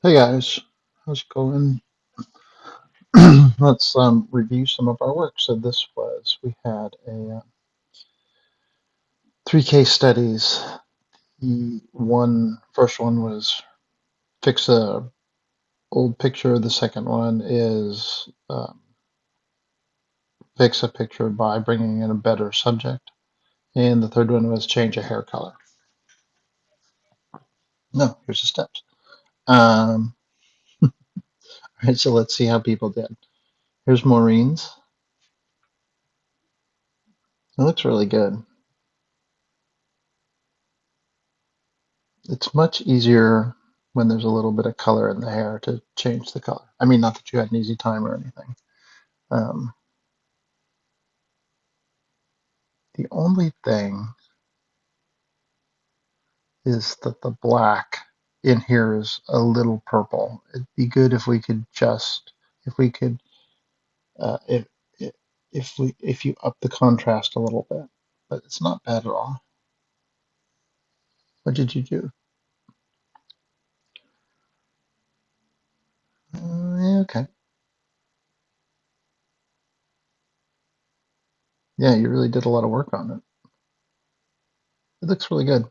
Hey guys, how's it going? Let's review some of our work. We had a three case studies. The first one was fix a old picture. The second one is fix a picture by bringing in a better subject, and the third one was change a hair color. No, here's the steps. All right, so let's see how people did. Here's Maureen's. It looks really good. It's much easier when there's a little bit of color in the hair to change the color. I mean, not that you had an easy time or anything. Um, the only thing is that the black in here is a little purple. It'd be good if we could if we could, uh, if, if you up the contrast a little bit, but it's not bad at all. What did you do? Yeah, okay. Yeah, you really did a lot of work on it. It looks really good.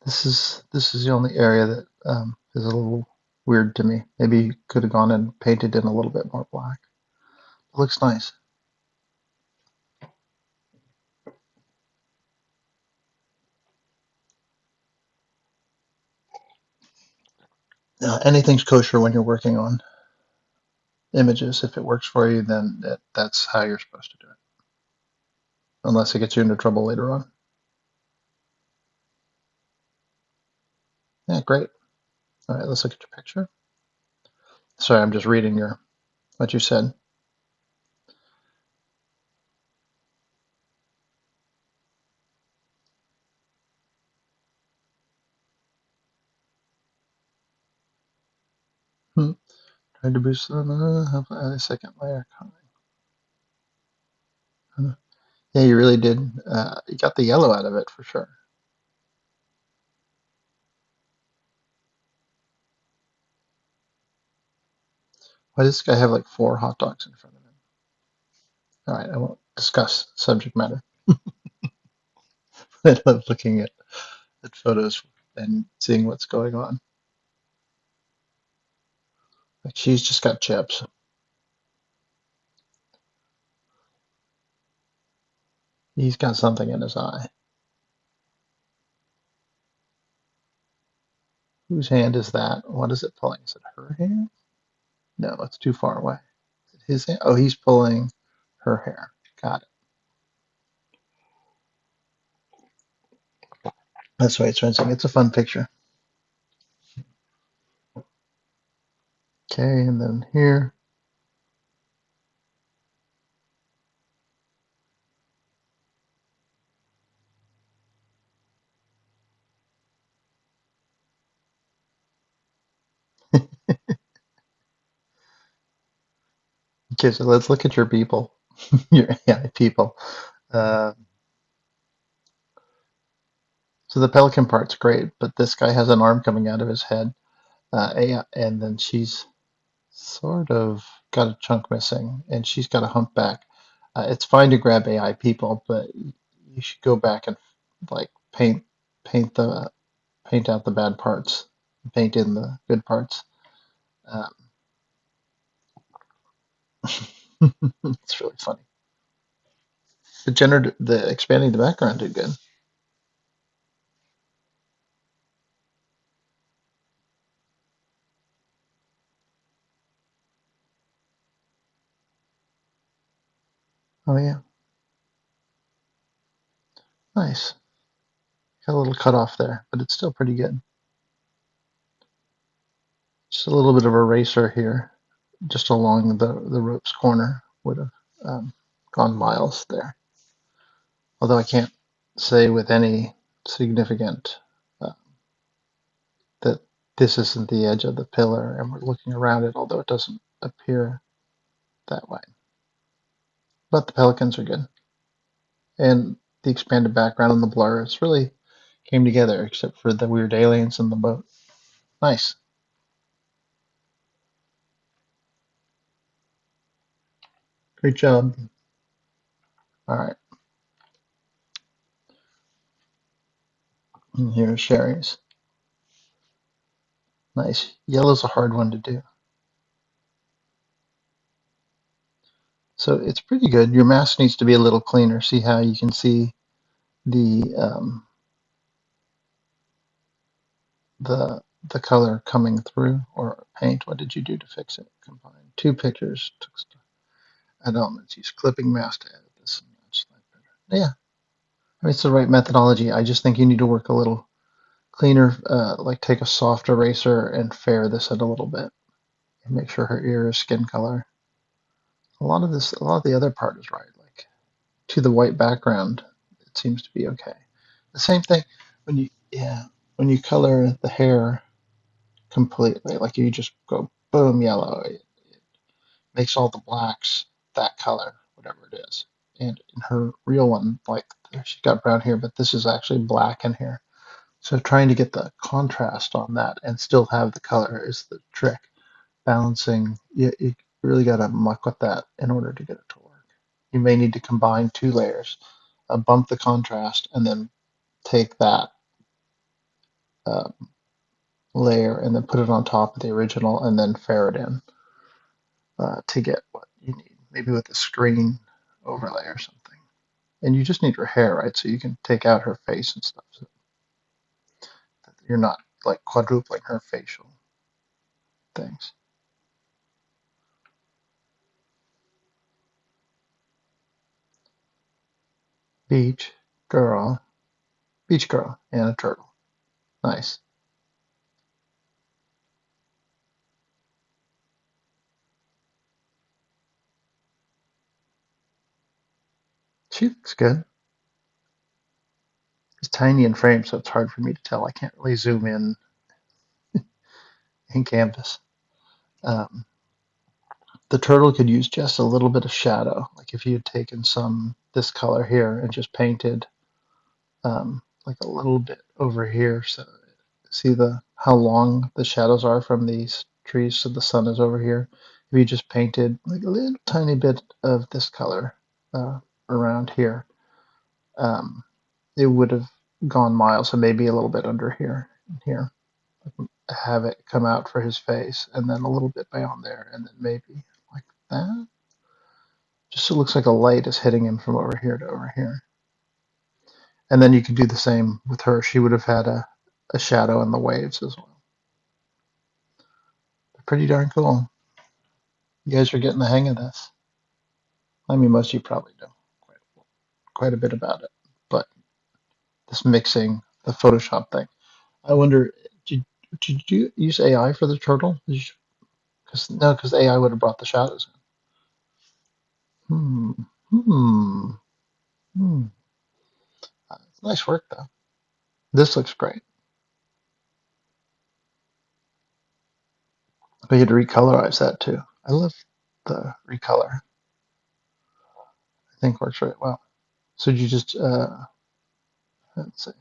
This is the only area that is a little weird to me. Maybe you could have gone and painted in a little bit more black. It looks nice. Anything's kosher when you're working on images. If it works for you, then that's how you're supposed to do it, unless it gets you into trouble later on. Yeah, great. All right, let's look at your picture. Sorry, I'm just reading your what you said. Hmm. Trying to boost have a second layer coming. Yeah, you really did. You got the yellow out of it for sure. Why does this guy have like four hot dogs in front of him? All right, I won't discuss subject matter. I love looking at photos and seeing what's going on. Like she's just got chips. He's got something in his eye. Whose hand is that? What is it pulling? Is it her hand? No, it's too far away. Is it his hand? Oh, he's pulling her hair. Got it. That's why it's rinsing. It's a fun picture. Okay, and then here. Okay, so let's look at your people. Your AI people. Uh, so the pelican part's great, but this guy has an arm coming out of his head. AI, and then she's sort of got a chunk missing, and she's got a humpback. It's fine to grab AI people, but you should go back and like paint the paint out the bad parts, paint in the good parts. Um, it's really funny. The expanding the background did good. Oh yeah, nice. Got a little cut off there, but it's still pretty good. Just a little bit of eraser here, just along the rope's corner would have gone miles there. Although I can't say with any significant uh, that this isn't the edge of the pillar and we're looking around it, although it doesn't appear that way. But the pelicans are good. And the expanded background and the blur, it's really came together, except for the weird aliens in the boat. Nice. Great job. All right. And here's Sherry's. Nice. Yellow's a hard one to do. So it's pretty good. Your mask needs to be a little cleaner. See how you can see the the the color coming through, or paint. What did you do to fix it? Combine two pictures. Add elements. Use clipping mask to edit this. Yeah, I mean, it's the right methodology. I just think you need to work a little cleaner. Like take a soft eraser and fair this in a little bit, and make sure her ear is skin color. A lot of the other part is right. Like to the white background, it seems to be okay. The same thing when when you color the hair completely, like you just go boom yellow, it makes all the blacks that color, whatever it is. And in her real one, like she's got brown hair, but this is actually black in here. So trying to get the contrast on that and still have the color is the trick. Balancing, you really got to muck with that in order to get it to work. You may need to combine two layers, bump the contrast, and then take that uh, layer and then put it on top of the original and then fair it in to get what you need. Maybe with a screen overlay or something. And you just need her hair, right? So you can take out her face and stuff. So that you're not like quadrupling her facial things. Beach girl, beach girl, and a turtle. Nice. She looks good. It's tiny in frame, so it's hard for me to tell. I can't really zoom in Canvas. Um, the turtle could use just a little bit of shadow. Like if you had taken this color here and just painted like a little bit over here. So see the how long the shadows are from these trees. So the sun is over here. If you just painted like a little tiny bit of this color uh, around here, um, it would have gone miles. So maybe a little bit under here and here. Have it come out for his face, and then a little bit beyond there, and then maybe like that. Just so it looks like a light is hitting him from over here to over here. And then you could do the same with her. She would have had a shadow in the waves as well. Pretty darn cool. You guys are getting the hang of this. I mean, most of you probably know quite a bit about it, but this mixing, the Photoshop thing. I wonder, did, did you use AI for the turtle? Because no, because AI would have brought the shadows in. Hmm. Hmm. It's nice work though. This looks great. But you had to recolorize that too. I love the recolor. I think works really well. So you just let's see,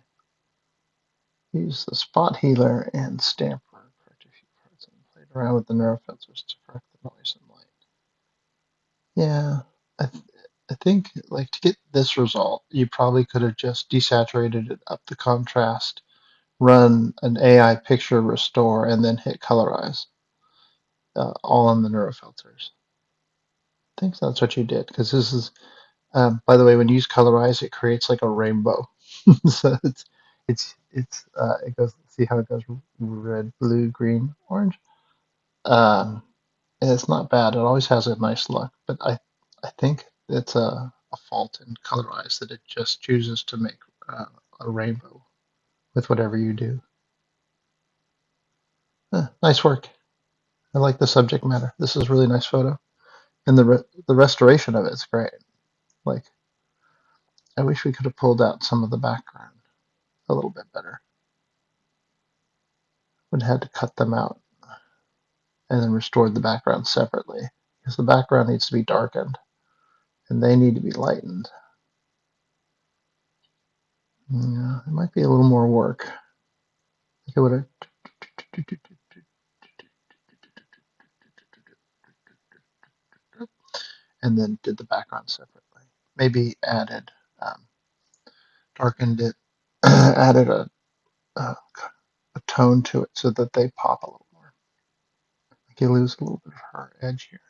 use the spot healer and stamper correct a few parts and played around with the neurofilters to correct the noise and light. Yeah, I, th- I think like to get this result, you probably could have just desaturated it up the contrast, run an AI picture restore, and then hit colorize, all on the neurofilters. I think that's what you did because this is, by the way, when you use colorize, it creates like a rainbow. So it goes. See how it goes red, blue, green, orange. Um, and it's not bad. It always has a nice look, but I think it's a fault in colorize that it just chooses to make uh, a rainbow with whatever you do. Nice work. I like the subject matter. This is a really nice photo, and the restoration of it is great. Like I wish we could have pulled out some of the background a little bit better. Would have had to cut them out and then restored the background separately because the background needs to be darkened and they need to be lightened. Yeah, it might be a little more work. I would have, and then did the background separately. Maybe added, darkened it, added a tone to it so that they pop a little more. Like you lose a little bit of her edge here.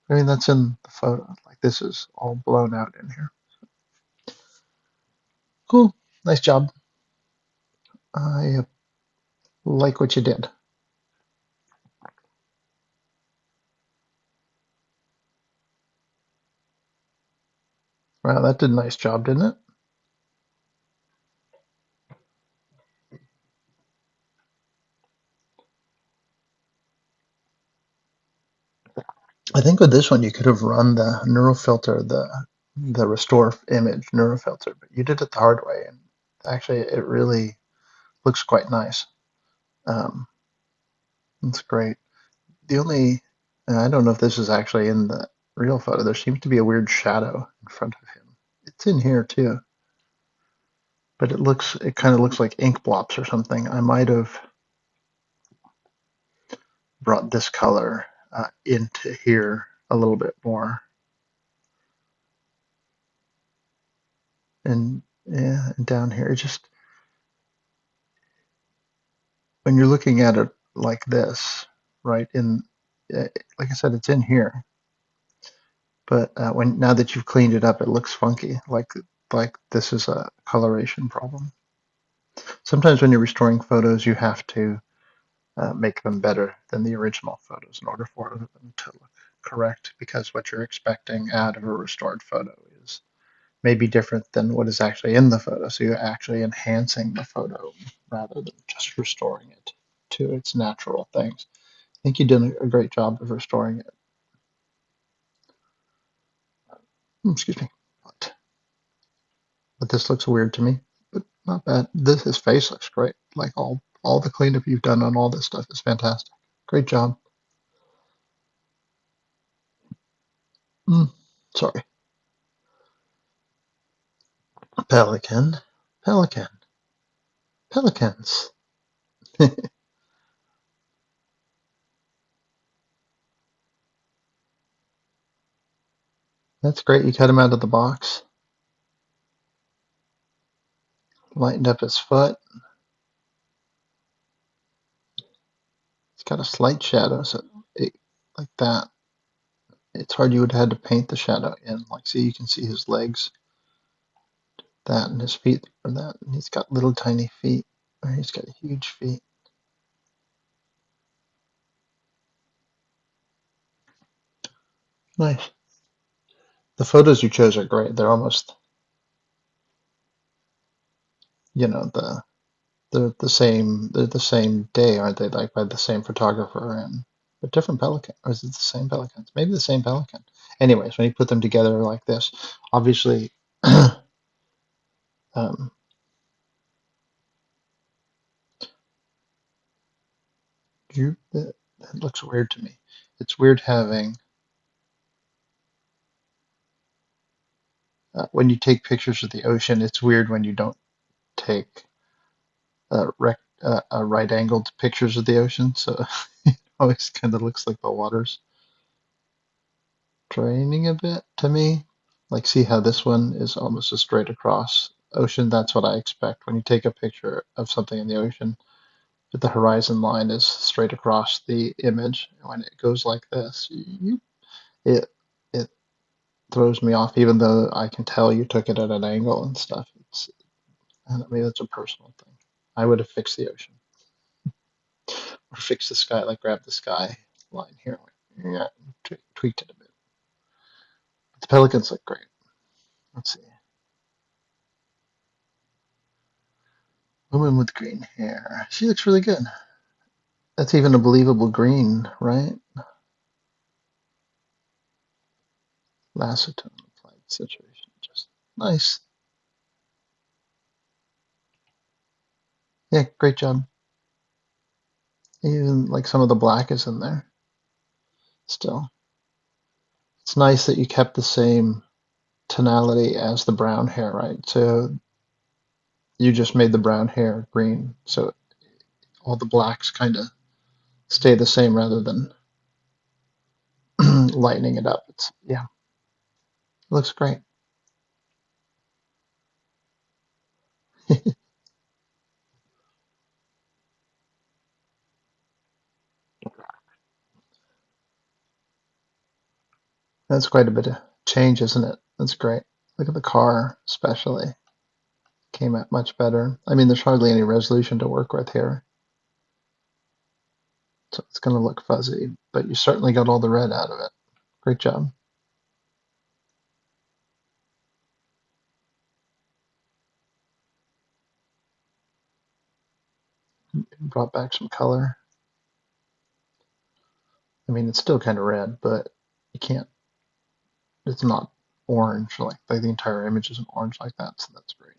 I mean, that's in the photo. Like this is all blown out in here. Cool. Nice job. I like what you did. Wow, that did a nice job, didn't it? I think with this one you could have run the neural filter, the restore image neural filter, but you did it the hard way, and actually it really looks quite nice. Um, it's great. The only, I don't know if this is actually in the real photo. There seems to be a weird shadow in front of him. It's in here too, but it kind of looks like ink blops or something. I might have brought this color into here a little bit more, and yeah, and down here. It just when you're looking at it like this, right? Like I said, it's in here, but when now that you've cleaned it up, it looks funky. Like this is a coloration problem. Sometimes when you're restoring photos, you have to make them better than the original photos in order for them to look correct, because what you're expecting out of a restored photo is maybe different than what is actually in the photo. So you're actually enhancing the photo rather than just restoring it to its natural things. I think you did a great job of restoring it. Excuse me. But this looks weird to me, but not bad. His face looks great. Like all the cleanup you've done on all this stuff is fantastic. Great job. Mm, sorry. Pelican. Pelican. Pelicans. That's great. You cut him out of the box. Lightened up his foot. It's got a slight shadow, so like that. It's hard. You would have had to paint the shadow in. Like, see, you can see his legs, that, and his feet, or that. And he's got little tiny feet, or he's got huge feet. Nice. The photos you chose are great. They're almost, you know, they're the same day, aren't they? Like by the same photographer and but different pelican, or is it the same pelicans? Maybe the same pelican. Anyways, when you put them together like this, obviously, um, that looks weird to me. It's weird having when you take pictures of the ocean. It's weird when you don't take right-angled pictures of the ocean. So it always kind of looks like the water's draining a bit to me. Like, see how this one is almost a straight across ocean? That's what I expect when you take a picture of something in the ocean. But the horizon line is straight across the image. When it goes like this, it it throws me off, even though I can tell you took it at an angle and stuff. Maybe that's a personal thing. I would have fixed the ocean or fixed the sky, like grab the sky line here, yeah, tweaked it a bit. But the pelicans look great. Let's see. Woman with green hair. She looks really good. That's even a believable green, right? Lacetone applied situation. Just nice. Yeah, great job. Even like some of the black is in there still. It's nice that you kept the same tonality as the brown hair, right? So you just made the brown hair green, so all the blacks kind of stay the same rather than lightening it up. It's yeah, it looks great. That's quite a bit of change, isn't it? That's great. Look at the car, especially. Came out much better. I mean, there's hardly any resolution to work with here, so it's going to look fuzzy, but you certainly got all the red out of it. Great job. Brought back some color. I mean, it's still kind of red, but you can't, it's not orange like the entire image isn't orange like that, so that's great.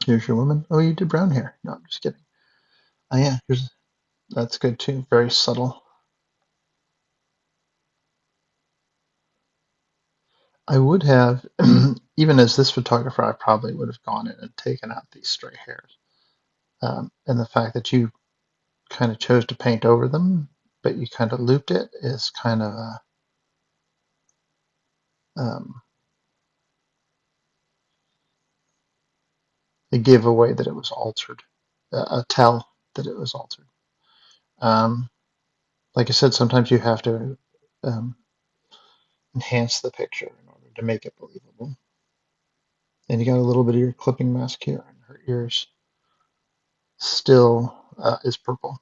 Here's your woman. Oh, you did brown hair. No, I'm just kidding. Oh yeah, here's that's good too. Very subtle. I would have, even as this photographer, I probably would have gone in and taken out these stray hairs. And the fact that you kind of chose to paint over them, but you kind of looped it is kind of um, a giveaway that it was altered, a tell that it was altered. Um, like I said, sometimes you have to um, enhance the picture in order to make it believable. And you got a little bit of your clipping mask here, and her ears still is purple.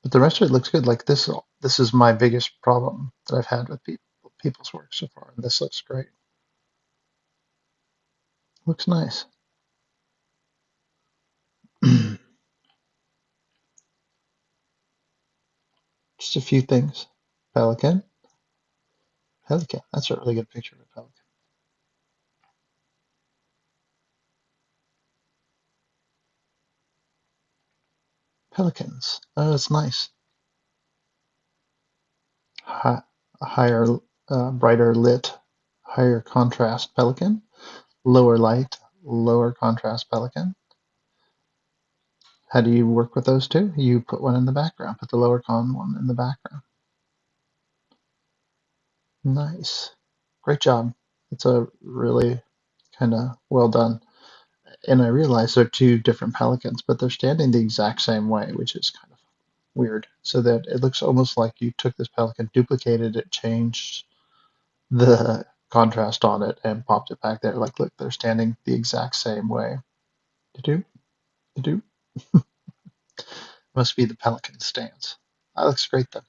But the rest of it looks good. Like this is my biggest problem that I've had with people's work so far, and this looks great. Looks nice. Just a few things. Pelican. Pelican. That's a really good picture of a pelican. Pelicans. Oh, it's nice. Hi, higher, brighter lit, higher contrast pelican. Lower light, lower contrast pelican. How do you work with those two? You put one in the background. Put the lower con one in the background. Nice. Great job. It's a really kind of well done. And I realize they're two different pelicans, but they're standing the exact same way, which is kind of weird. So that it looks almost like you took this pelican, duplicated it, changed the contrast on it, and popped it back there. Like, look, they're standing the exact same way. Do do must be the pelican stance. That looks great though.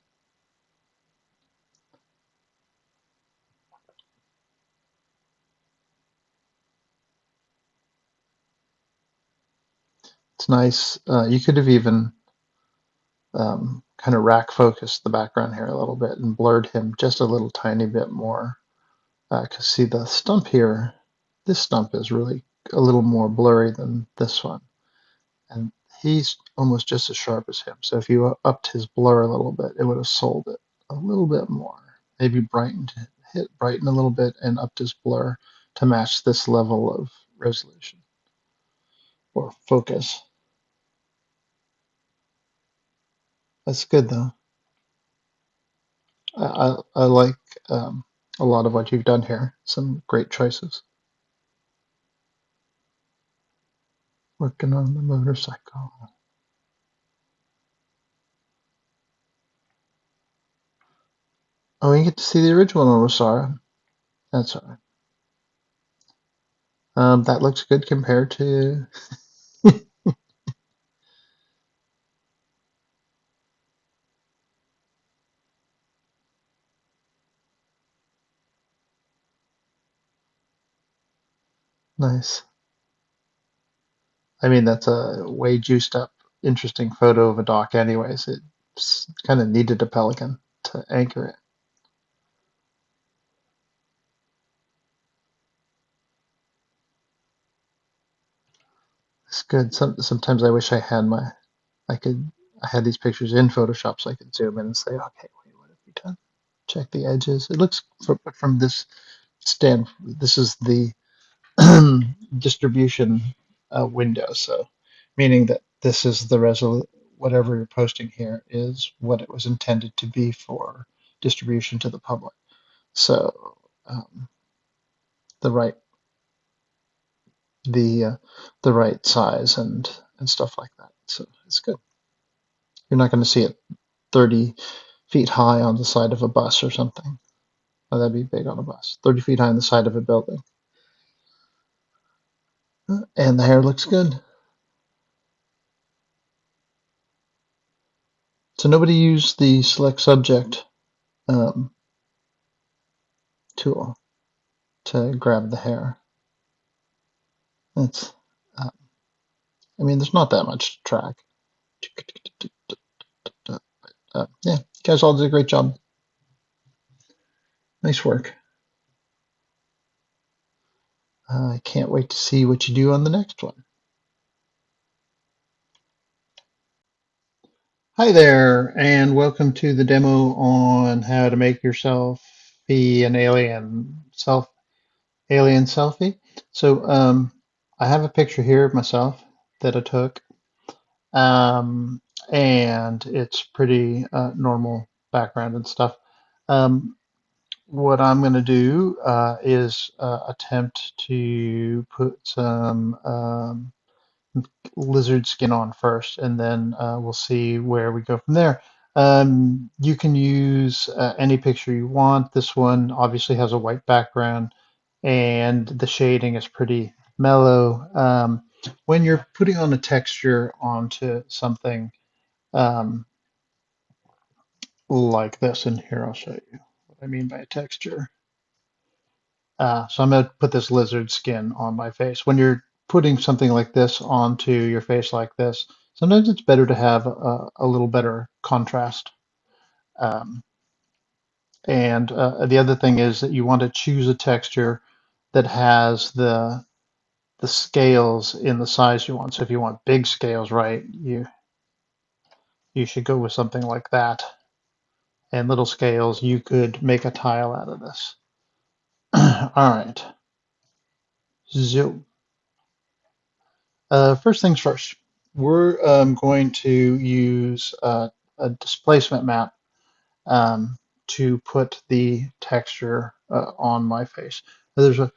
It's nice. You could have even kind of rack focused the background here a little bit and blurred him just a little tiny bit more. Because see the stump here, this stump is really a little more blurry than this one. And he's almost just as sharp as him. So if you upped his blur a little bit, it would have sold it a little bit more. Maybe brighten a little bit and upped his blur to match this level of resolution or focus. That's good though. I like a lot of what you've done here. Some great choices. Working on the motorcycle. Oh, you get to see the original Rosara. That's all right. That looks good compared to. Nice. I mean, that's a way juiced up, interesting photo of a dock, anyways. It kind of needed a pelican to anchor it. It's good. Sometimes I wish I could, I had these pictures in Photoshop so I could zoom in and say, okay, wait, what have we done? Check the edges. It looks from this stand. This is the distribution window, so meaning that this is the whatever you're posting here is what it was intended to be for distribution to the public. So um, the right the the right size and stuff like that. So it's good. You're not going to see it 30 feet high on the side of a bus or something. Oh, that'd be big on a bus. 30 feet high on the side of a building. And the hair looks good. So nobody used the select subject um, tool to grab the hair. It's, uh, I mean, there's not that much to track. Yeah, you guys all did a great job. Nice work. I can't wait to see what you do on the next one. Hi there, and welcome to the demo on how to make yourself be an alien selfie. So I have a picture here of myself that I took, um, and it's pretty normal background and stuff. Um, what I'm going to do is attempt to put some lizard skin on first, and then we'll see where we go from there. You can use any picture you want. This one obviously has a white background, and the shading is pretty mellow. When you're putting on a texture onto something um, like this, and here I'll show you what I mean by a texture. So I'm going to put this lizard skin on my face. When you're putting something like this onto your face like this, sometimes it's better to have a little better contrast. Um, and the other thing is that you want to choose a texture that has the scales in the size you want. So if you want big scales, right, you should go with something like that. And little scales, you could make a tile out of this. All right. So first things first, we're going to use a displacement map to put the texture on my face. There's a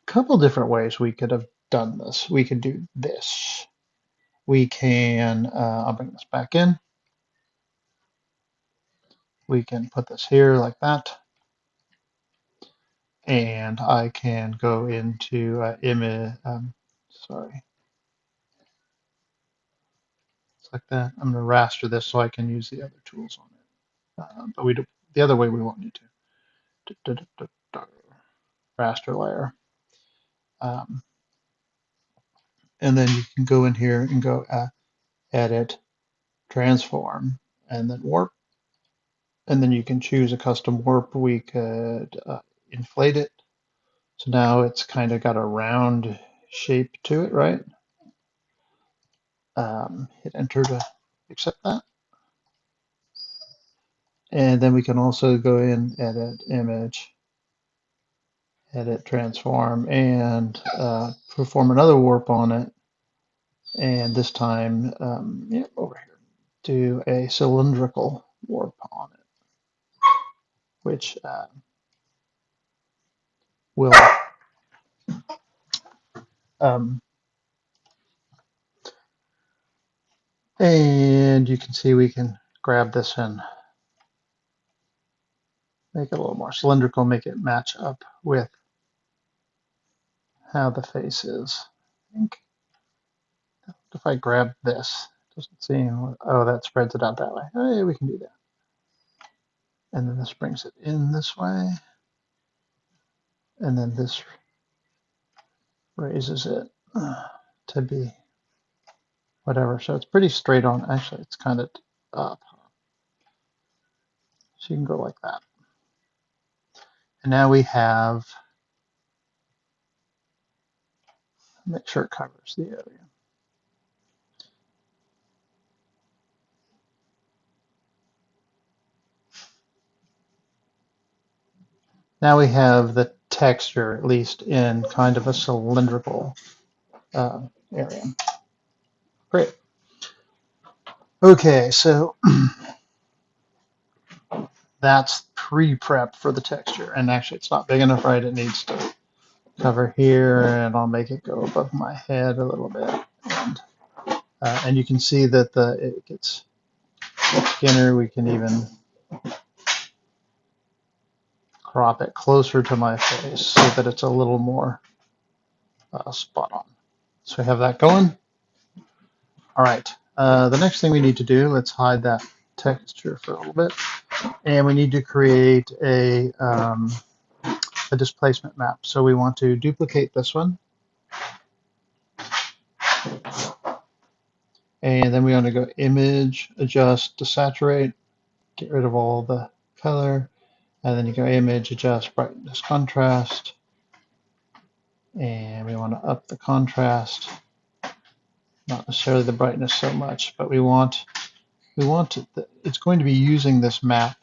couple different ways we could have done this. We could do this. We can, I'll bring this back in. We can put this here like that. And I can go into image, sorry, it's like that. I'm going to raster this so I can use the other tools on it. But we do, the other way we won't need to. Raster layer. Um, and then you can go in here and go edit, transform, and then warp. And then you can choose a custom warp. We could inflate it. So now it's kind of got a round shape to it, right? Hit enter to accept that. And then we can also go in, edit image, edit transform, and perform another warp on it. And this time, yeah, over here, do a cylindrical warp on it, which will, um, and you can see we can grab this and make it a little more cylindrical, make it match up with how the face is. I think if I grab this, it doesn't seem, oh, that spreads it out that way. Oh, yeah, we can do that. And then this brings it in this way. And then this raises it to be whatever. So it's pretty straight on. Actually, it's kind of up. So you can go like that. And now we have, make sure it covers the area. Now we have the texture, at least in kind of a cylindrical uh, area. Great. Okay, so that's pre-prep for the texture. And actually, it's not big enough, right? It needs to cover here, and I'll make it go above my head a little bit. And you can see that it gets thinner. We can even crop it closer to my face so that it's a little more spot on. So we have that going. All right. The next thing we need to do, let's hide that texture for a little bit. And we need to create a displacement map. So we want to duplicate this one. And then we want to go image, adjust, desaturate, get rid of all the color. And then you go image, adjust, brightness, contrast. And we want to up the contrast. Not necessarily the brightness so much, but it's going to be using this map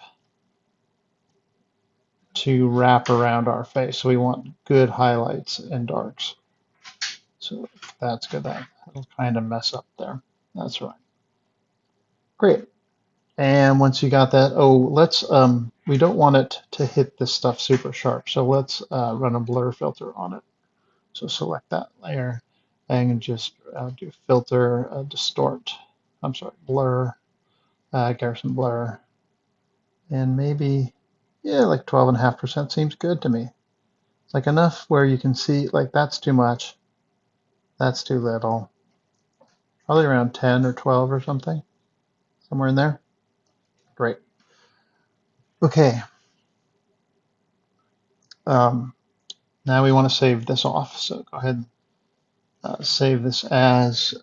to wrap around our face. So we want good highlights and darks. So that's good. That'll kind of mess up there. That's right. Great. And once you got that, we don't want it to hit this stuff super sharp. So let's run a blur filter on it. So select that layer and just do filter, distort, blur, Garrison blur, and maybe, yeah, like 12.5% seems good to me. It's like enough where you can see, like that's too much, that's too little. Probably around 10 or 12 or something, somewhere in there. Great. Okay. Now we want to save this off. So go ahead and save this as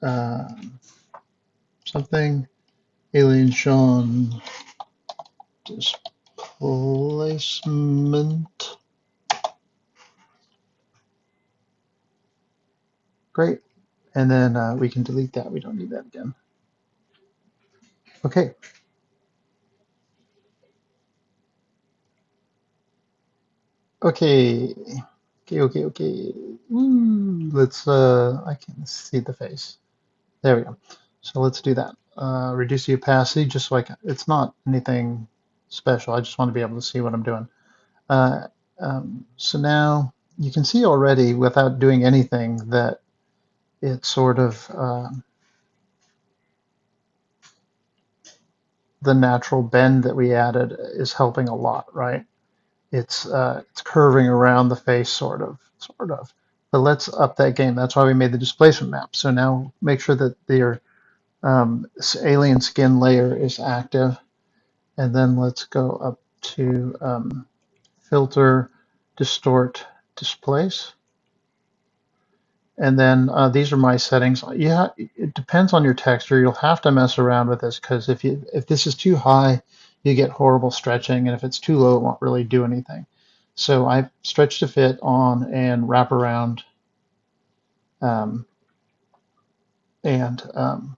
something Alien Sean displacement. Great. And then we can delete that. We don't need that again. Okay. Okay. Okay. Ooh, I can see the face. There we go. So let's do that. Reduce the opacity just so it's not anything special. I just want to be able to see what I'm doing. Uh, so now you can see already without doing anything that it's sort of the natural bend that we added is helping a lot, right? It's curving around the face, sort of. But let's up that game. That's why we made the displacement map. So now make sure that your alien skin layer is active, and then let's go up to filter, distort, displace. And then these are my settings. Yeah, it depends on your texture. You'll have to mess around with this because if this is too high, you get horrible stretching, and if it's too low, it won't really do anything. So I've stretched to fit on and wrap around, um, and I'm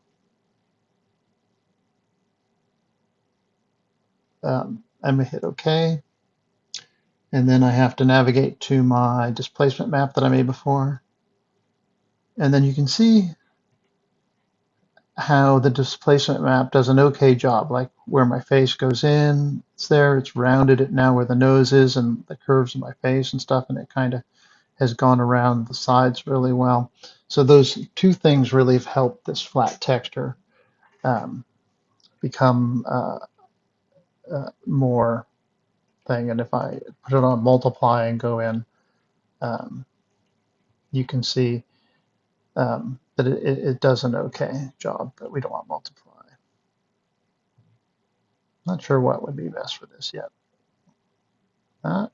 gonna hit OK. And then I have to navigate to my displacement map that I made before. And then you can see how the displacement map does an okay job, like where my face goes in, it's there, it's rounded it now where the nose is and the curves of my face and stuff, and it kind of has gone around the sides really well. So those two things really have helped this flat texture become more thing. And if I put it on multiply and go in, um, you can see that it does an okay job, but we don't want multiply. Not sure what would be best for this yet.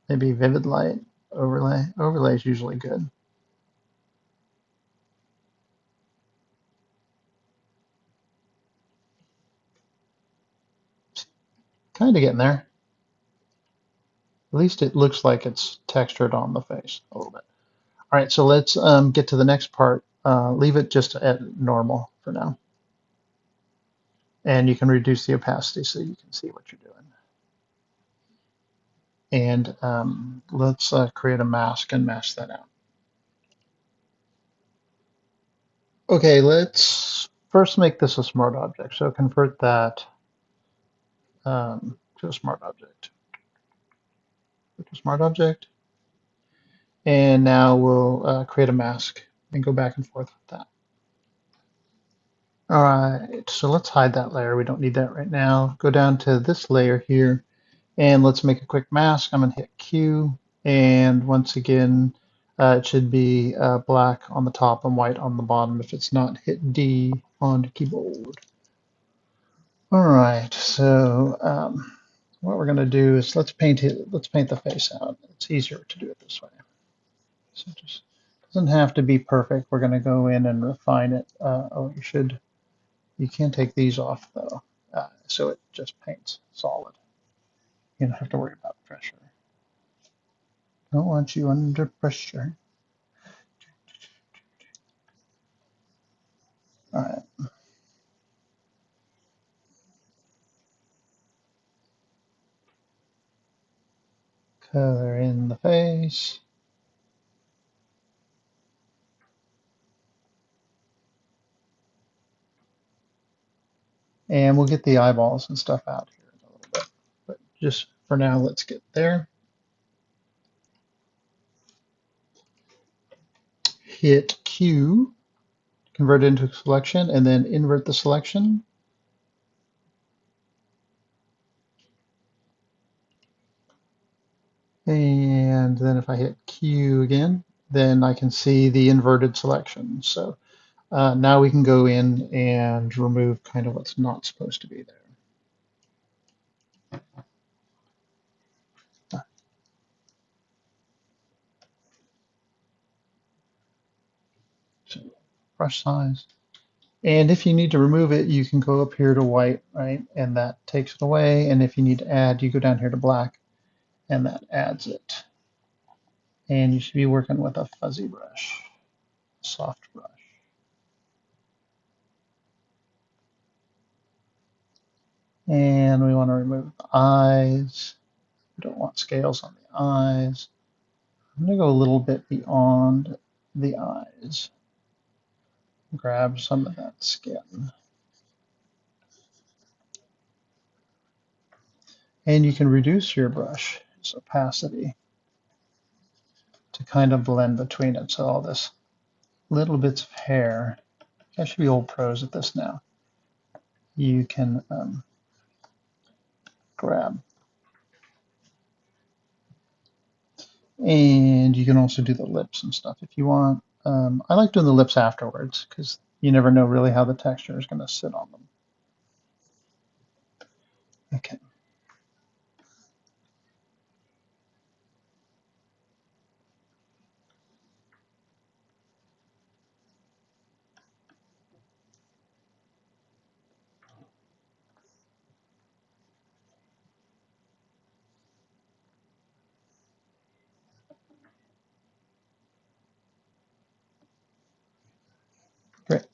Maybe vivid light overlay. Overlay is usually good. Kind of getting there. At least it looks like it's textured on the face a little bit. All right, so let's get to the next part. Leave it just at normal for now. And you can reduce the opacity so you can see what you're doing. And let's create a mask and mask that out. Okay, let's first make this a smart object. So convert that to a smart object. To a smart object. And now we'll create a mask and go back and forth with that. All right, so let's hide that layer. We don't need that right now. Go down to this layer here and let's make a quick mask. I'm going to hit Q, and once again, it should be black on the top and white on the bottom. If it's not, hit D on the keyboard. All right, so what we're going to do is let's paint it. Let's paint the face out. It's easier to do it this way. So it just doesn't have to be perfect. We're going to go in and refine it. Oh, you can take these off though, so it just paints solid. You don't have to worry about pressure. Don't want you under pressure. All right, color in the face. And we'll get the eyeballs and stuff out here in a little bit. But just for now, let's get there. Hit Q, convert it into a selection, and then invert the selection. And then if I hit Q again, then I can see the inverted selection. So now we can go in and remove kind of what's not supposed to be there. So brush size. And if you need to remove it, you can go up here to white, right? And that takes it away. And if you need to add, you go down here to black, and that adds it. And you should be working with a fuzzy brush, soft brush. And we want to remove the eyes. We don't want scales on the eyes. I'm going to go a little bit beyond the eyes. Grab some of that skin. And you can reduce your brush's opacity to kind of blend between it. So all this little bits of hair, I should be old pros at this now, you can grab. And you can also do the lips and stuff if you want. I like doing the lips afterwards because you never know really how the texture is going to sit on them. Okay. Great.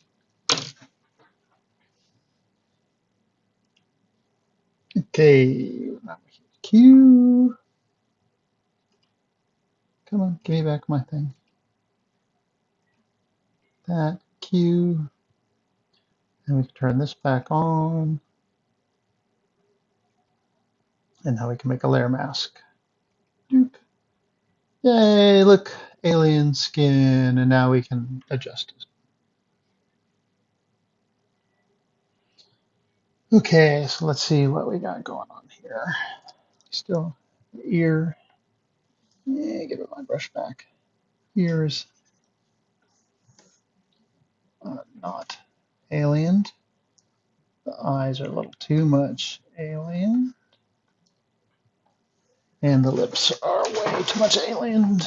Okay. Now we hit Q. Come on, give me back my thing. That Q. And we can turn this back on. And now we can make a layer mask. Doop. Yay, look, alien skin. And now we can adjust it. Okay, so let's see what we got going on here. Still, ear. Yeah, give it my brush back. Ears, not alien. The eyes are a little too much alien. And the lips are way too much alien.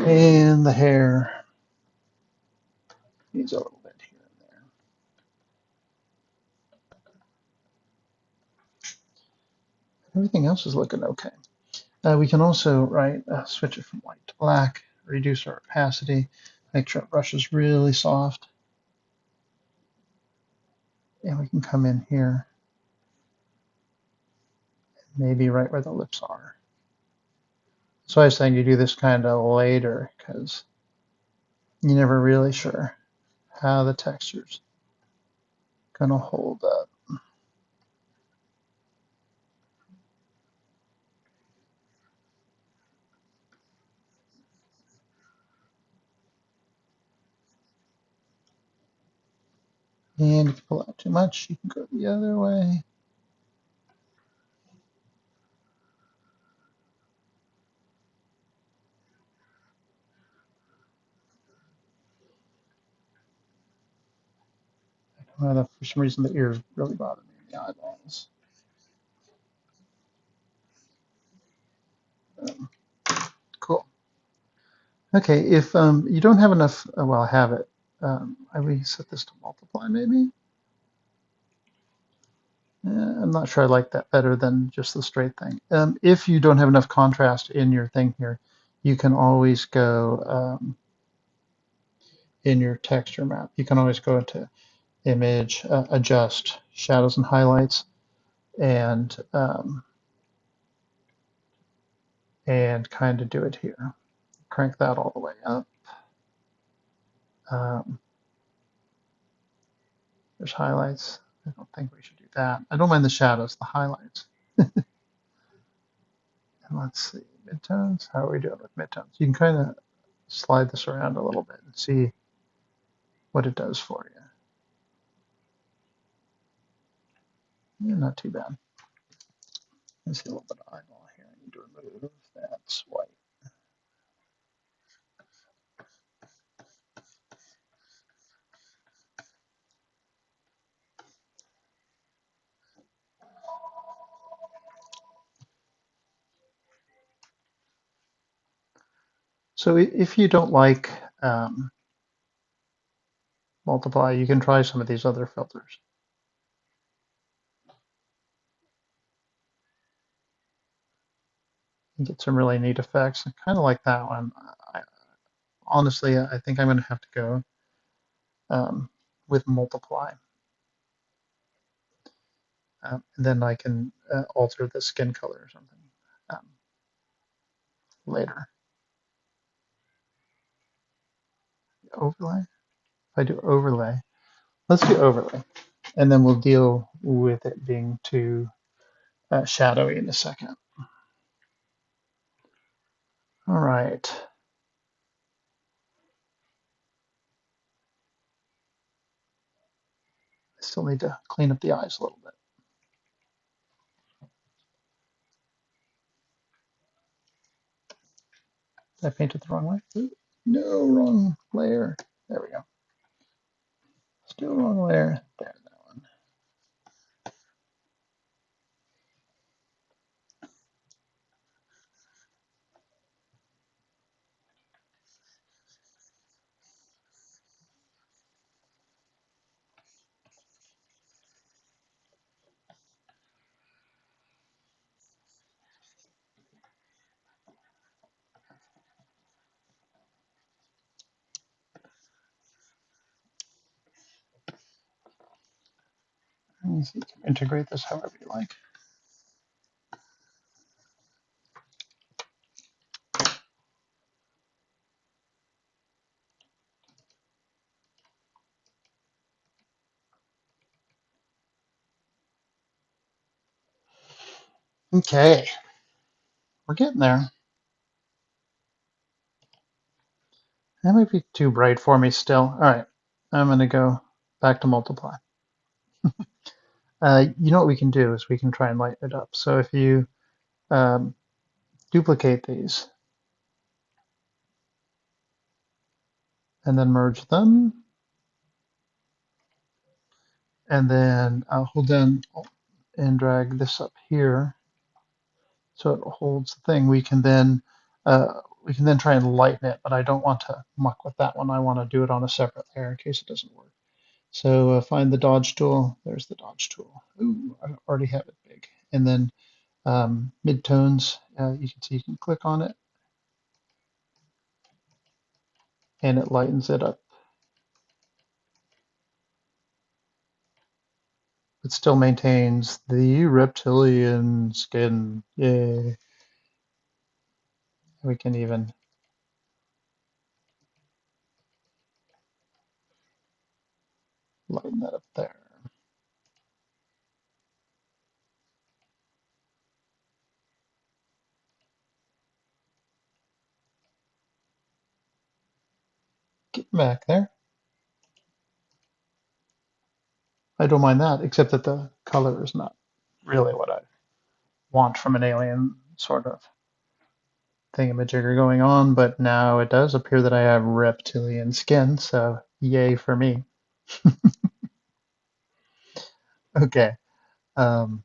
And the hair needs a little bit here and there. Everything else is looking okay. We can also, switch it from white to black, reduce our opacity, make sure our brush is really soft. And we can come in here, maybe right where the lips are. So I was saying you do this kind of later because you're never really sure how the texture's gonna hold up. And if you pull out too much, you can go the other way. I don't know, for some reason the ears really bother me in the eyeballs. Um, cool. Okay, if you don't have enough, well, I have it. I reset this to multiply maybe. I'm not sure I like that better than just the straight thing. If you don't have enough contrast in your thing here, you can always go in your texture map. You can always go into image, adjust shadows and highlights, and kind of do it here. Crank that all the way up. Um, there's highlights. I don't think we should do that. I don't mind the shadows, the highlights. And let's see, midtones. How are we doing with midtones? You can kind of slide this around a little bit and see what it does for you. Yeah, not too bad. I see a little bit of eyeball here. I need to remove that's white. So if you don't like multiply, you can try some of these other filters and get some really neat effects. I kind of like that one. Honestly, I think I'm going to have to go with multiply. And then I can alter the skin color or something um, later. Overlay? If I do overlay, let's do overlay. And then we'll deal with it being too shadowy in a second. All right. I still need to clean up the eyes a little bit. I painted the wrong way. Ooh, no, wrong layer. There we go. Still wrong layer. There, that one. You can integrate this however you like. Okay, we're getting there. That might be too bright for me still. All right, I'm going to go back to multiply. You know what we can do is we can try and lighten it up. So if you um, duplicate these and then merge them, and then I'll hold down and drag this up here so it holds the thing. We can then try and lighten it, but I don't want to muck with that one. I want to do it on a separate layer in case it doesn't work. So find the dodge tool. There's the dodge tool. Ooh, I already have it big. And then midtones, you can see you can click on it and it lightens it up. It still maintains the reptilian skin. Yay. We can even lighten that up there. Get back there. I don't mind that, except that the color is not really what I want from an alien sort of thingamajigger going on, but now it does appear that I have reptilian skin, so yay for me. Okay. Um,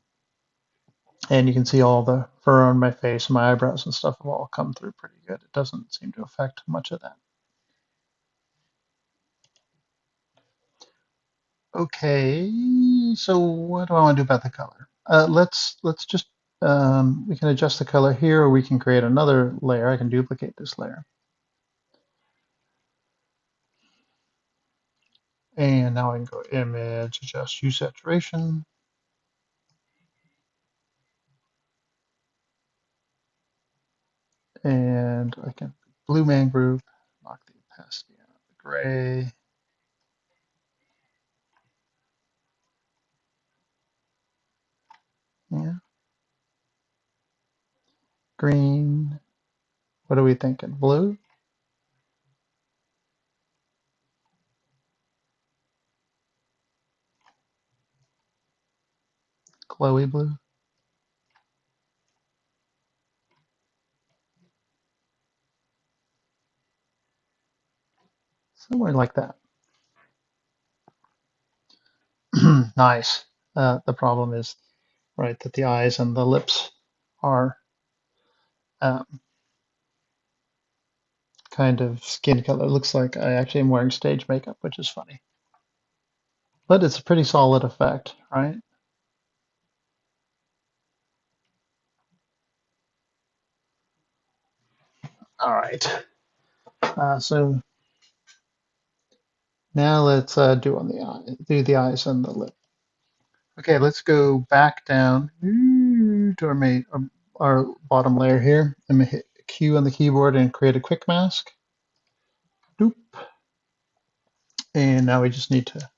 and you can see all the fur on my face, my eyebrows and stuff have all come through pretty good. It doesn't seem to affect much of that. Okay, so what do I want to do about the color? Let's just we can adjust the color here, or we can create another layer. I can duplicate this layer, and now I can go image, adjust hue saturation, and I can blue man group, knock the opacity out of the gray. Yeah, green. What are we thinking? Blue, glowy blue, somewhere like that. Nice. The problem is, right, that the eyes and the lips are um, kind of skin color. Looks like I actually am wearing stage makeup, which is funny. But it's a pretty solid effect, right? All right. So now let's do the eyes and the lip. Okay, let's go back down to our bottom layer here. I'm gonna hit Q on the keyboard and create a quick mask. Doop. And now we just need to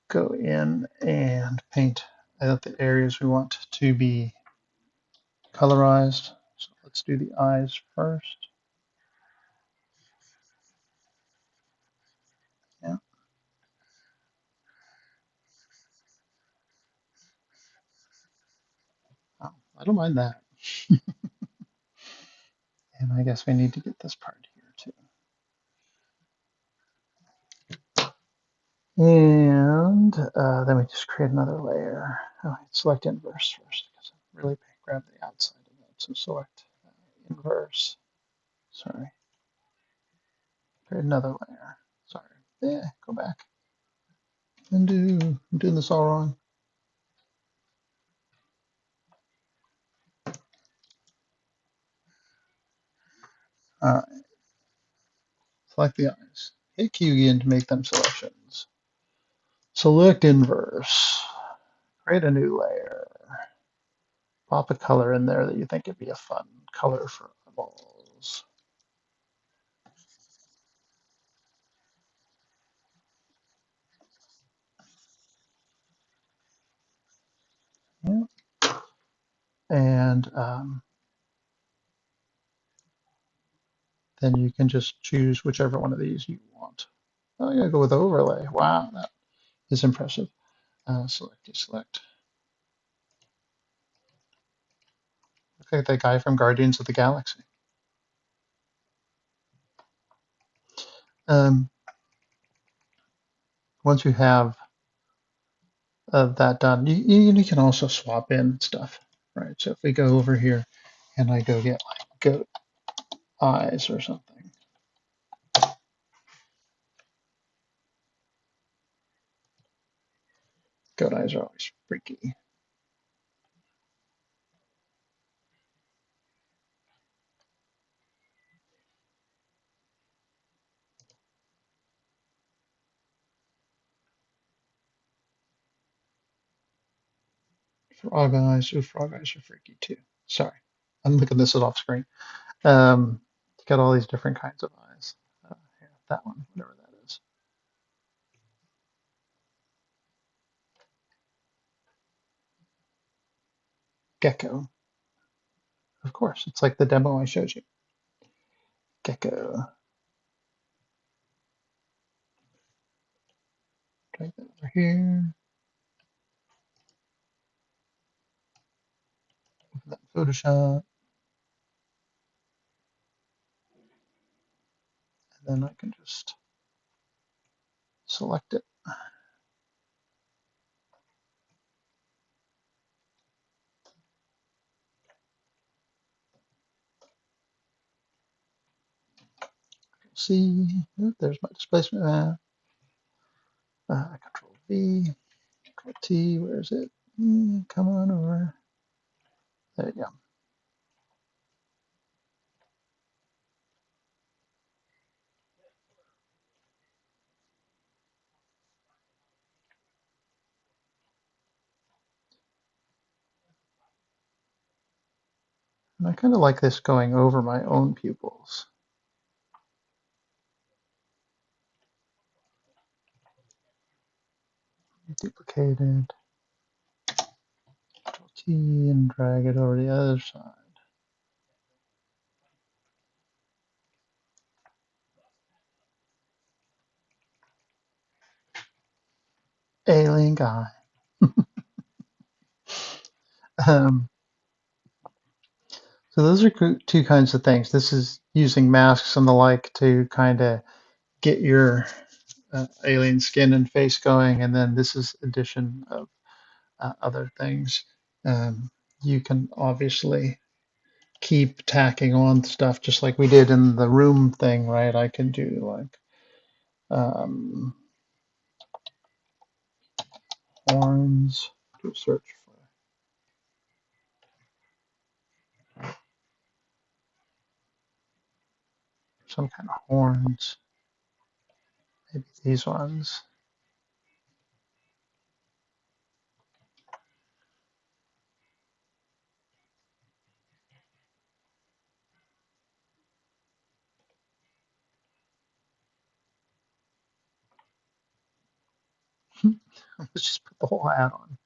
go in and paint out the areas we want to be colorized. So let's do the eyes first. Yeah, oh, I don't mind that. And I guess we need to get this part here too. And then we just create another layer. Oh, select inverse first because I really grab the outside of that. So select inverse. Sorry, create another layer. Sorry. Yeah, go back. Undo. I'm doing this all wrong. All right. Select the eyes. Hit Q again to make them selections. Select inverse. Create a new layer. Pop a color in there that you think would be a fun color for eyeballs. Yeah. And then you can just choose whichever one of these you want. Oh, I'm going to go with overlay. Wow, that is impressive. Select. Look like that guy from Guardians of the Galaxy. Um, Once you have that done, you can also swap in stuff, right? So if we go over here and I go get like goat eyes or something. Goat eyes are always freaky. Frog eyes. Ooh, frog eyes are freaky too. Sorry, I'm looking this off screen. It's got all these different kinds of eyes. Here, that one, whatever that is. Gecko. Of course, it's like the demo I showed you. Gecko. Drag that over here. Open that in Photoshop. And then I can just select it. See, there's my displacement map. Control V, Control T, where is it? Come on over. There you go. And I kind of like this going over my own pupils. Duplicated. Control T and drag it over the other side. Alien guy. Um, so those are two kinds of things. This is using masks and the like to kind of get your alien skin and face going, and then this is addition of other things. You can obviously keep tacking on stuff just like we did in the room thing, right? I can do like um, horns, do a search for some kind of horns, maybe these ones. Let's just put the whole hat on.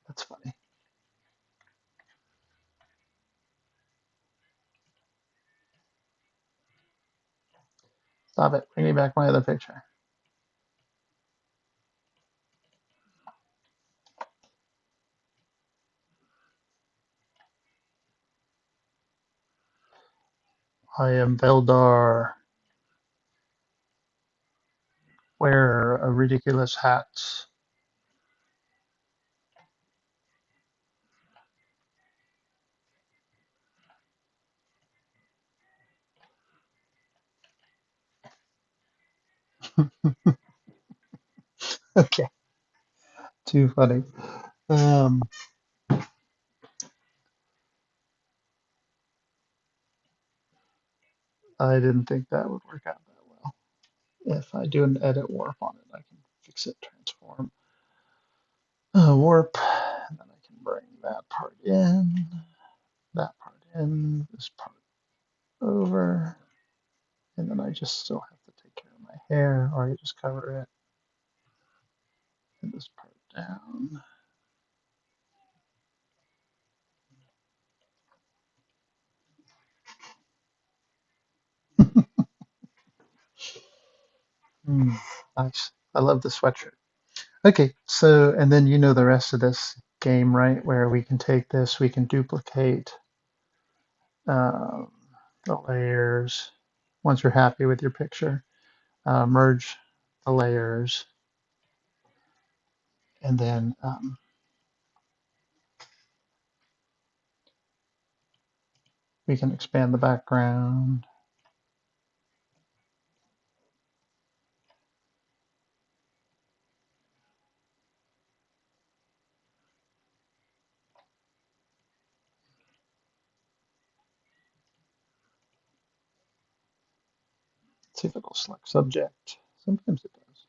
That's funny. Stop it. Bring me back my other picture. I am Veldar, wearer of ridiculous hats. Okay, too funny. Um, I didn't think that would work out that well. If I do an edit warp on it, I can fix it, transform warp, and then I can bring that part in, that part in, this part over, and then I just still have to take care of my hair, or I just cover it, and this part down. Nice. I love the sweatshirt. Okay, so, and then you know the rest of this game, right? Where we can take this, we can duplicate um, the layers. Once you're happy with your picture, merge the layers, and then we can expand the background. See if it'll select subject. Sometimes it does.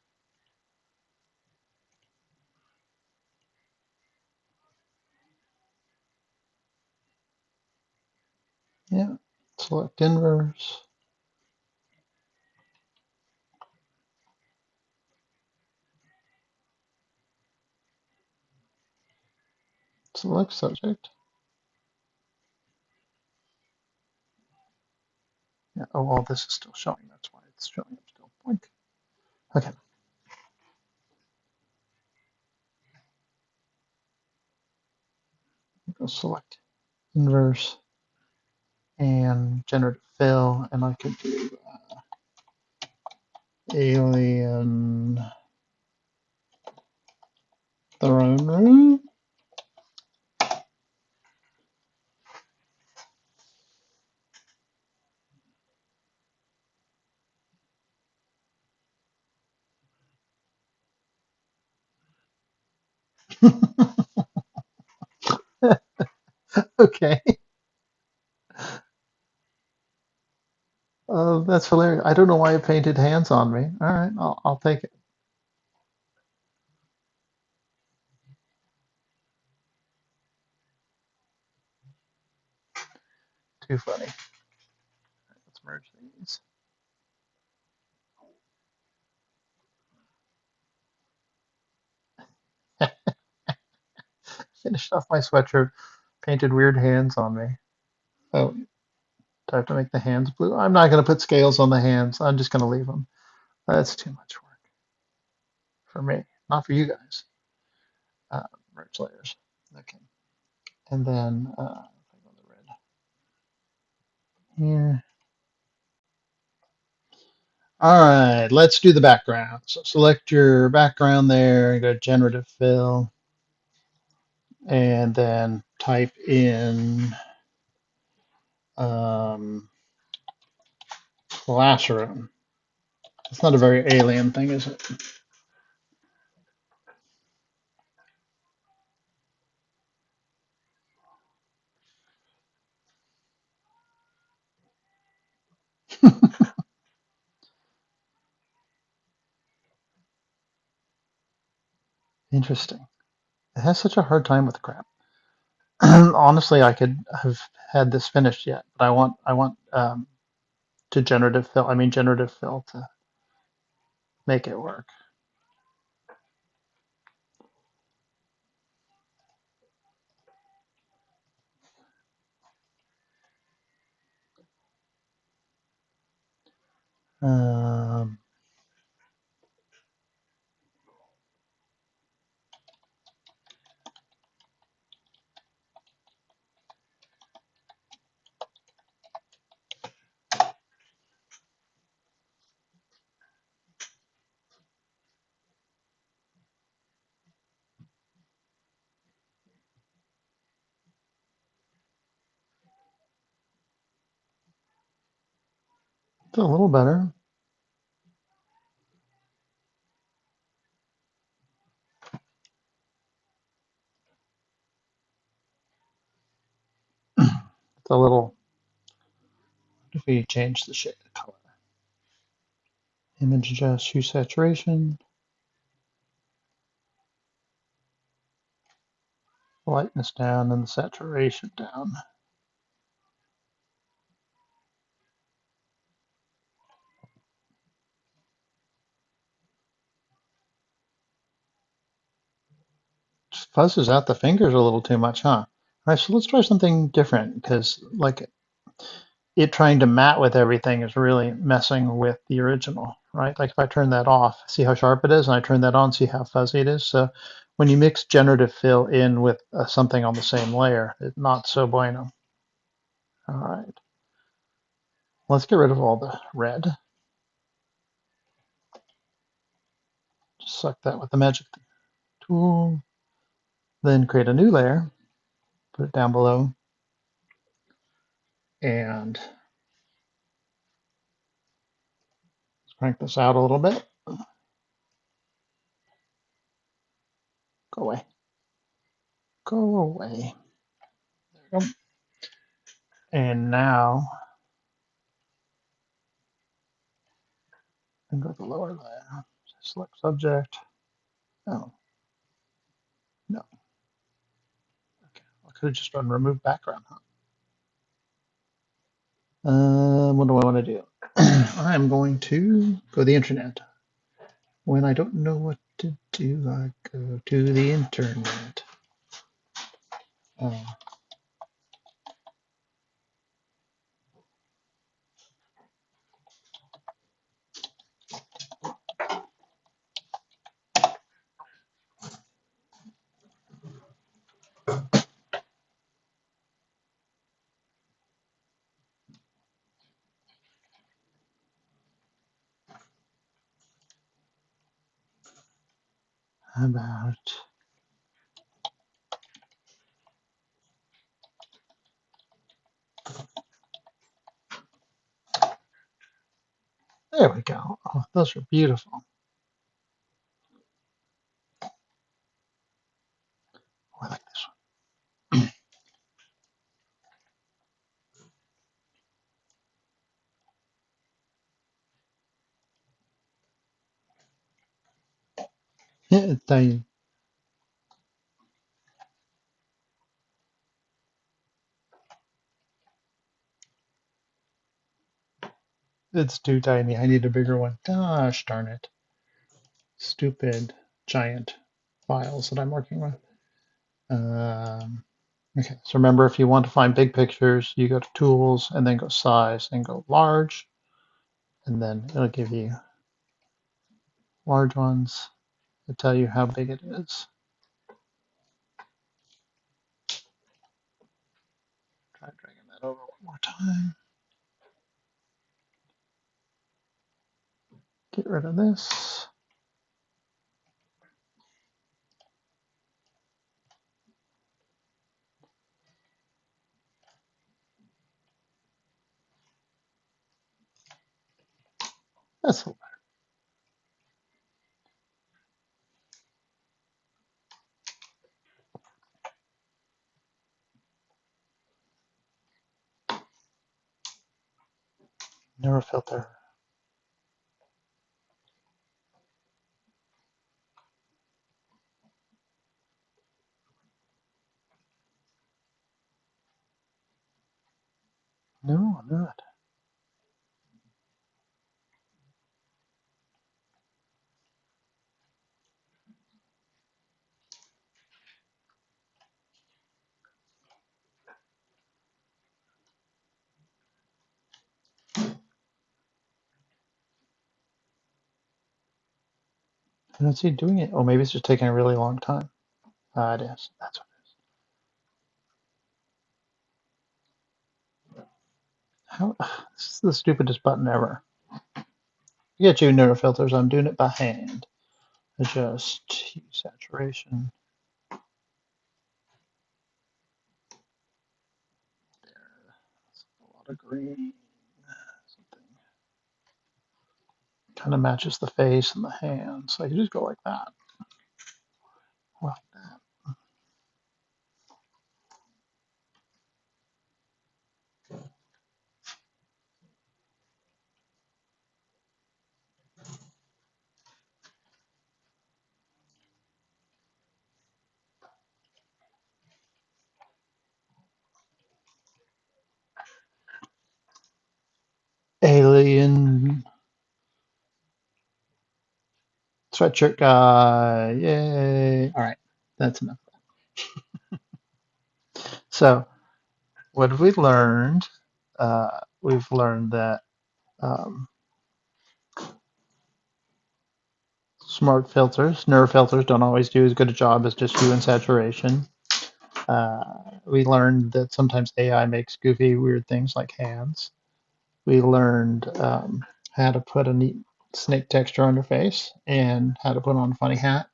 Yeah. Select inverse. Select subject. Yeah, oh, well, this is still showing. That's why it's showing up still. Boink. Okay. Go select inverse and generative fill, and I could do alien throne room. Okay. That's hilarious. I don't know why it painted hands on me. All right, I'll take it. Too funny. Let's merge these. Finished off my sweatshirt, painted weird hands on me. Oh, do I have to make the hands blue? I'm not going to put scales on the hands. I'm just going to leave them. That's too much work for me, not for you guys. Merge layers. Okay. And then if I go to the red here. All right, let's do the background. So select your background there, go to generative fill, and then type in um, classroom. It's not a very alien thing, is it? Interesting. It has such a hard time with crap. Honestly, I could have had this finished yet, but I want to generative fill to make it work. Um, it's a little better. It's a little. If we change the shade of color, image adjust, hue saturation, lightness down, and the saturation down. Just fuzzes out the fingers a little too much, huh? All right, so let's try something different because like it trying to matte with everything is really messing with the original, right? Like if I turn that off, see how sharp it is, and I turn that on, see how fuzzy it is. So when you mix generative fill in with something on the same layer, it's not so bueno. All right, let's get rid of all the red. Just suck that with the magic tool. Then create a new layer, put it down below, and crank this out a little bit. Go away. Go away. There we go. And now I go to the lower layer. Select subject. Oh, no. Okay. I could have just done remove background, huh? What do I want to do? I'm going to go to the internet. When I don't know what to do, I go to the internet. Oh, about. There we go. Oh, those are beautiful. Oh, I like this one. Yeah, it's tiny. It's too tiny. I need a bigger one. Gosh darn it. Stupid giant files that I'm working with. Um, okay, so remember, if you want to find big pictures, you go to Tools and then go Size and go Large, and then it'll give you large ones to tell you how big it is. Try dragging that over one more time. Get rid of this. That's a little better. Never filter. No, I'm not. I don't see it doing it. Oh, maybe it's just taking a really long time. It is. That's what. How? This is the stupidest button ever. Get you neural filters. I'm doing it by hand. Adjust hue saturation. A lot of green. Something kind of matches the face and the hands. So I can just go like that. Like that. Alien sweatshirt guy. Yay. All right. That's enough. So what have we learned? We've learned that um, smart filters, neural filters, don't always do as good a job as just hue and saturation. Uh, we learned that sometimes AI makes goofy, weird things like hands. We learned how to put a neat snake texture on your face and how to put on a funny hat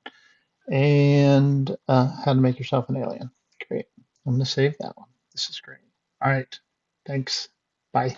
and how to make yourself an alien. Great. I'm going to save that one. This is great. All right. Thanks. Bye.